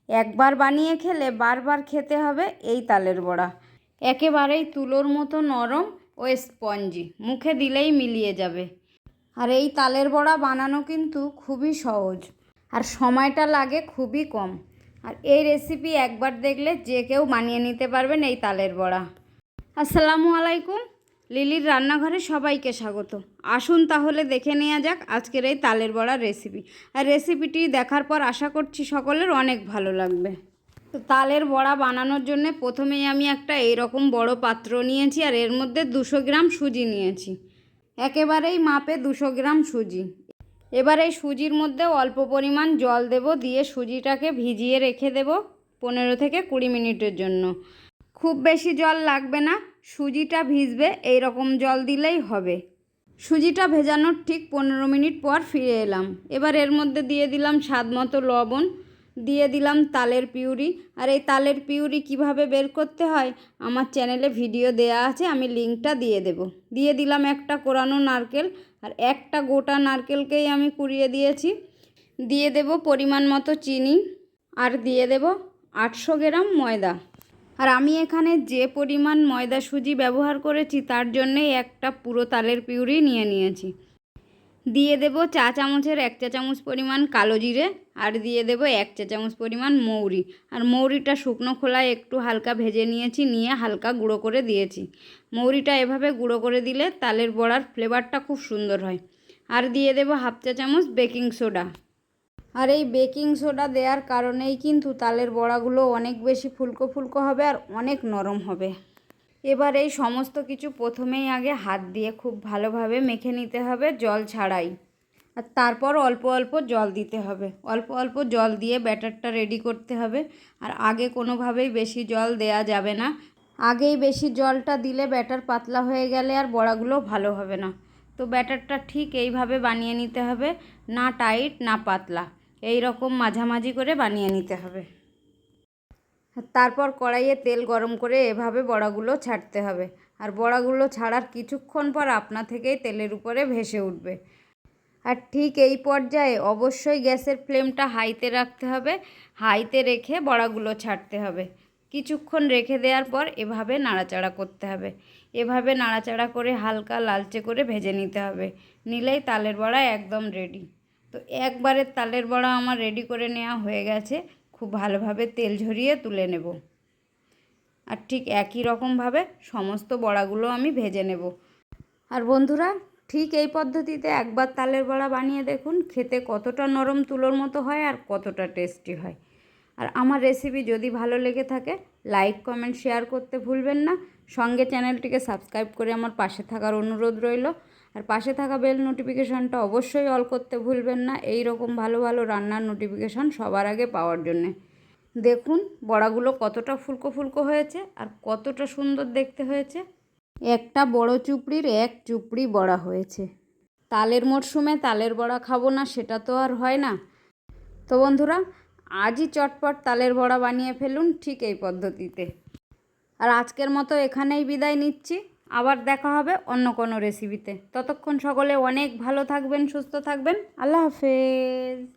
একবার বানিয়ে খেলে বারবার খেতে হবে এই তালের বড়া। একেবারেই তুলোর মতো নরম ও স্পঞ্জি, মুখে দিলেই মিলিয়ে যাবে। আর এই তালের বড়া বানানো কিন্তু খুবই সহজ, আর সময়টা লাগে খুবই কম। আর এই রেসিপি একবার দেখলে যে কেউ বানিয়ে নিতে পারবেন এই তালের বড়া। আসসালামু আলাইকুম, লিলির রান্নাঘরে সবাইকে স্বাগত। আসুন তাহলে দেখে নেওয়া যাক আজকের এই তালের বড়ার রেসিপি। আর রেসিপিটি দেখার পর আশা করছি সকলের অনেক ভালো লাগবে। তো তালের বড়া বানানোর জন্য প্রথমেই আমি একটা এইরকম বড় পাত্র নিয়েছি, আর এর মধ্যে 200 গ্রাম সুজি নিয়েছি। একেবারেই মাপে 200 গ্রাম সুজি। এবার এই সুজির মধ্যে অল্প পরিমাণ জল দেব, দিয়ে সুজিটাকে ভিজিয়ে রেখে দেব 15 থেকে 20 মিনিটের জন্য। খুব বেশি জল লাগবে না, সুজিটা ভিজবে এই রকম জল দিলেই হবে। সুজিটা ভেজানোর ঠিক 15 মিনিট পর ফিরে এলাম। এবার এর মধ্যে দিয়ে দিলাম স্বাদ মতো লবণ, দিয়ে দিলাম তালের পিউরি। আর এই তালের পিউরি কিভাবে বের করতে হয় আমার চ্যানেলে ভিডিও দেয়া আছে, আমি লিঙ্কটা দিয়ে দেব। দিয়ে দিলাম একটা কোরানো নারকেল, আর একটা গোটা নারকেলকেই আমি কুড়িয়ে দিয়েছি। দিয়ে দেব পরিমাণ মতো চিনি, আর দিয়ে দেব 800 গ্রাম ময়দা। আর আমি এখানে যে পরিমাণ ময়দা সুজি ব্যবহার করেছি তার জন্যই একটা পুরো তালের পিউরি নিয়ে নিয়েছি। দিয়ে দেব চা চামচের 1 চা চামচ পরিমাণ কালো জিরে, আর দিয়ে দেব 1 চা চামচ পরিমাণ মৌরি। আর মৌরিটা শুকনো খোলায় একটু হালকা ভেজে নিয়েছি, নিয়ে হালকা গুঁড়ো করে দিয়েছি। মৌরিটা এভাবে গুঁড়ো করে দিলে তালের বড়ার ফ্লেভারটা খুব সুন্দর হয়। আর দিয়ে দেব 1/2 চা চামচ বেকিং সোডা। আর এই বেকিং সোডা দেওয়ার কারণেই কিন্তু তালের বড়াগুলো অনেক বেশি ফুলকো ফুলকো হবে আর অনেক নরম হবে। এবার এই সমস্ত কিছু প্রথমেই আগে হাত দিয়ে খুব ভালোভাবে মেখে নিতে হবে, জল ছাড়াই। আর তারপর অল্প অল্প জল দিতে হবে, অল্প অল্প জল দিয়ে ব্যাটারটা রেডি করতে হবে। আর আগে কোনোভাবেই বেশি জল দেয়া যাবে না, আগেই বেশি জলটা দিলে ব্যাটার পাতলা হয়ে গেলে আর বড়াগুলো ভালো হবে না। তো ব্যাটারটা ঠিক এইভাবে বানিয়ে নিতে হবে, না টাইট না পাতলা, এই রকম মাঝামাঝি করে বানিয়ে নিতে হবে। তারপর কড়াইয়ে তেল গরম করে এভাবে বড়াগুলো ছাড়তে হবে। আর বড়াগুলো ছাড়ার কিছুক্ষণ পর আপনা থেকেই তেলের উপরে ভেসে উঠবে। আর ঠিক এই পর্যায়ে অবশ্যই গ্যাসের ফ্লেমটা হাইতে রাখতে হবে, হাইতে রেখে বড়াগুলো ছাড়তে হবে। কিছুক্ষণ রেখে দেওয়ার পর এভাবে নাড়াচাড়া করতে হবে। এভাবে নাড়াচাড়া করে হালকা লালচে করে ভেজে নিতে হবে, নিলেই তালের বড়া একদম রেডি। তো একবারে তালের বড়া আমার রেডি করে নেওয়া হয়ে গেছে। খুব ভালোভাবে তেল ঝরিয়ে তুলে নেব। আর ঠিক একই রকমভাবে সমস্ত বড়াগুলো আমি ভেজে নেব। আর বন্ধুরা, ঠিক এই পদ্ধতিতে একবার তালের বড়া বানিয়ে দেখুন, খেতে কতটা নরম তুলোর মতো হয় আর কতটা টেস্টি হয়। আর আমার রেসিপি যদি ভালো লেগে থাকে লাইক কমেন্ট শেয়ার করতে ভুলবেন না। সঙ্গে চ্যানেলটিকে সাবস্ক্রাইব করে আমার পাশে থাকার অনুরোধ রইল। আর পাশে থাকা বেল নোটিফিকেশনটা অবশ্যই অল করতে ভুলবেন না, এই রকম ভালো ভালো রান্নার নোটিফিকেশন সবার আগে পাওয়ার জন্যে। দেখুন বড়াগুলো কতটা ফুলকো ফুলকো হয়েছে আর কতটা সুন্দর দেখতে হয়েছে। একটা বড় চুপড়ির 1 চুপড়ি বড়া হয়েছে। তালের মরশুমে তালের বড়া খাবো না সেটা তো আর হয় না। তো বন্ধুরা, আজই চটপট তালের বড়া বানিয়ে ফেলুন ঠিক এই পদ্ধতিতে। আর আজকের মতো এখানেই বিদায় নিচ্ছি, আবার দেখা হবে অন্য কোনো রেসিপিতে। ততক্ষণ সকলে অনেক ভালো থাকবেন, সুস্থ থাকবেন। আল্লাহ হাফেজ।